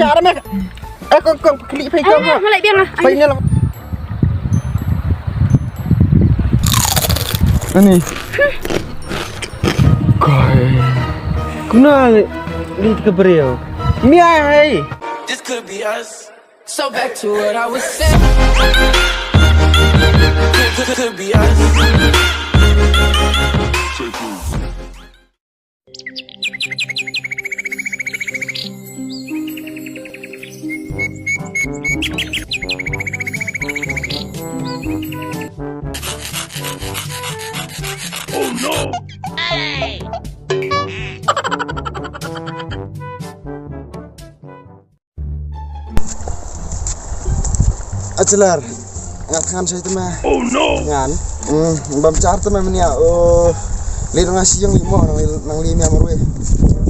cara mẹ con clip hay không nó lại biếng à bây giờ là anh này coi cũng là đi cái bèo mía hay This could be us. So back to what I was saying. Could be us. Oh no! Hey! Jler ngatkan saya tu mah. Oh no! Ngan, bamcar tu mah menia. Oh, lihat ngasih yang lima, nang lima marwe.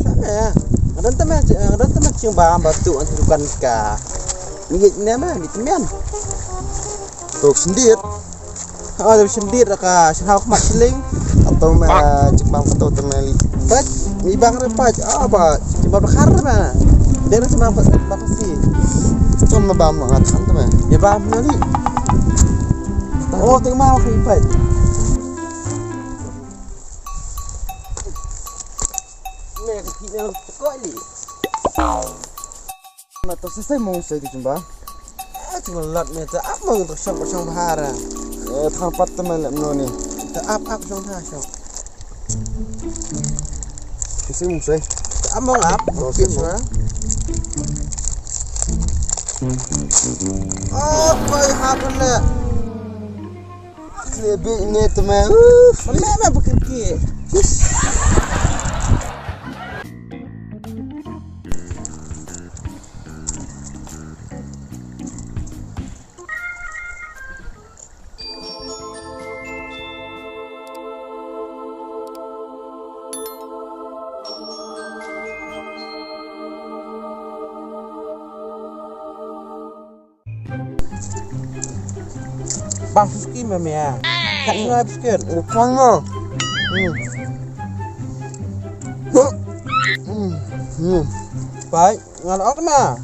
Sama ya. Ada tu mah cium bam batu anti dukan ka. Ni mah ni teman. Tuk sendir. Oh, tu sendir ka. Senhau mat seling atau mah cekbang atau temeli. Pat, ibang repat. Apa? Cuma berkar mah. Dia cuma apa sih? Cuma bam ngatkan tu mah. Ya bam ni. Oh, tengok mau ke ipat. Ni kita cekok ni. Mata selesai mau saya dijumpa. Cuma lat ni tak apa untuk syam bahara. Thang pat teman nak ni. Tak apa syam tha syam. Selesai mau saya. Tak mau apa. Okey semua. Oh, kau happen le. Lebih ni teman. Mana bekerja? Bang biskuit memang. Kat mana biskuit? Mana? Baik, ngan ok mah.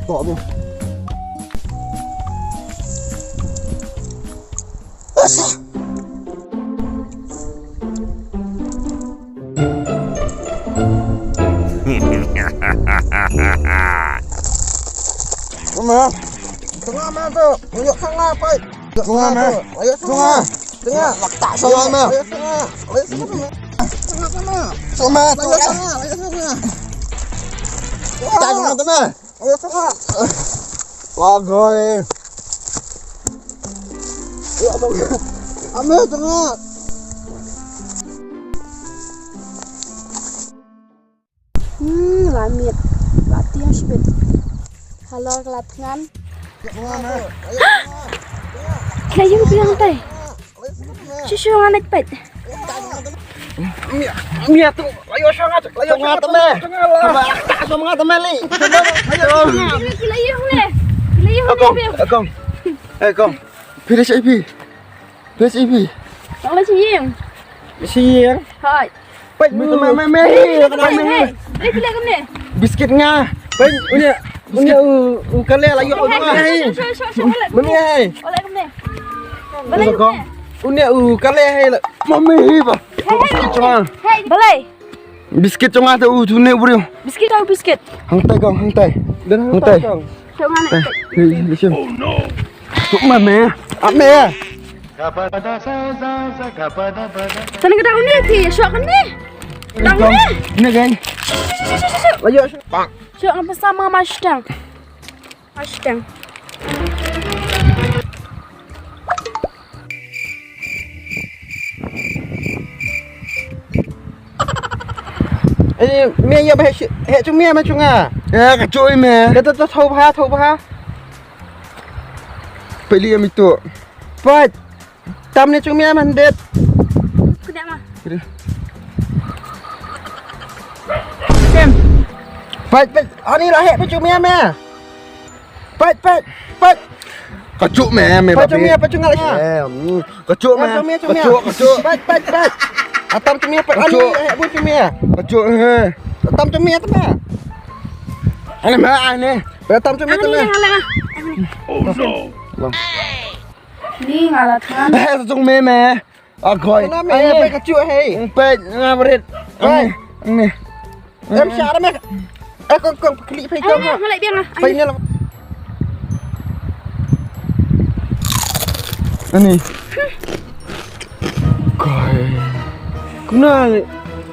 Tok tu. Mama, tengah mana tu? Tunjuk tengah apa? Tengah mana? Ayo tengah. Tengah. Tak salah mah. Ayo tengah. Ayo tengah. Tengah mana? Sama tu. Ayo tengah. Tak tengah tengah. Ayo tengah. Wah, goy. Ayo tengah. Ambil tengah. Lamit. Latihan sibet. Halo kelapngan. Kayu bilang teh. Susu anak pet. Mia tu, ayo sangat, ayo sangat teman. Tak semua teman li. Ayo. Kilayuh leh. Kilayuh leh. Kong. Pilih siapa? Pilih siapa? Orang siang. Siang. Hai. Baik, teman meh. Ni pilih kamu ni. Biskit ngah. Baik, unya KHLAW lagi orang ni. Mami hai. Oleh kamu ni. Boleh kamu ni. Unya KHLAW lah. Mami ba. Biskit cuma. Hey, boleh. Biskit cuma tu tune bro. Biskit kau biskit. Hang tai. Dan hang tai. Jangan nak. Oh no. Tuk mami. Ame. Sana kita ni ti, syok ni. Tang ni. Ni kan. Ayo. Bang. Syok apa sama masdang. Masdang. Mẹ giờ phải hệ chúng mẹ mà chúng à cả trôi mẹ để tôi thâu phá phải liam mình tụ phải tâm này chúng mẹ mình đẹp Cứ đẹp mà. đi Xem. Pet. Ani lah hek pecuk mia meh. Pet. Kecuk meh Pecuk mia pecuk ngalak. Kecuk meh. Kecuk. Pet. Atam tu mia pet ani hek pecuk mia. Kecuk. Atam tu mia tu meh. Ani mah ani. Atam tu mia tu meh. Ni ngalat kan. Sung meh. Agoi. Kenapa meh pet kecuk hei. Pet ngabrit. Ni. Em SHA dah meh. Kau klik pet kau. Malai biang lah. Pet ni lah. Ani. Koi. Kuna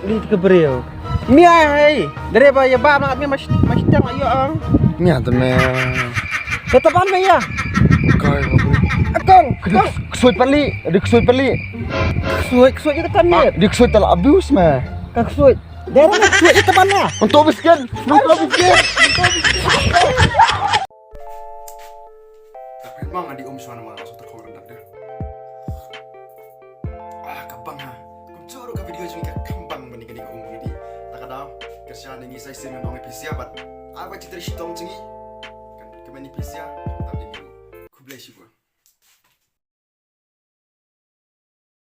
di kebreu. Mia hei. Dari ya ba nak mia masih tang ayo ang. Mia tu meh. Tetapan meh ya. Koi. Akong. Kesuit pali. Kesuit je ketan meh. Dia kesuit tak abuse meh. Kesuit. Dari kesuit je tepan lah. Untuk biskuit. Tapi memang adik om suara malah langsung terkawal rendah dia. Kabang ha. Kung curo ka video cumi ka kambang banding om tadi. Tak ada. Kerja nengi saya sih memang episode, but apa cerita si tong cengi? Kan kemana episode?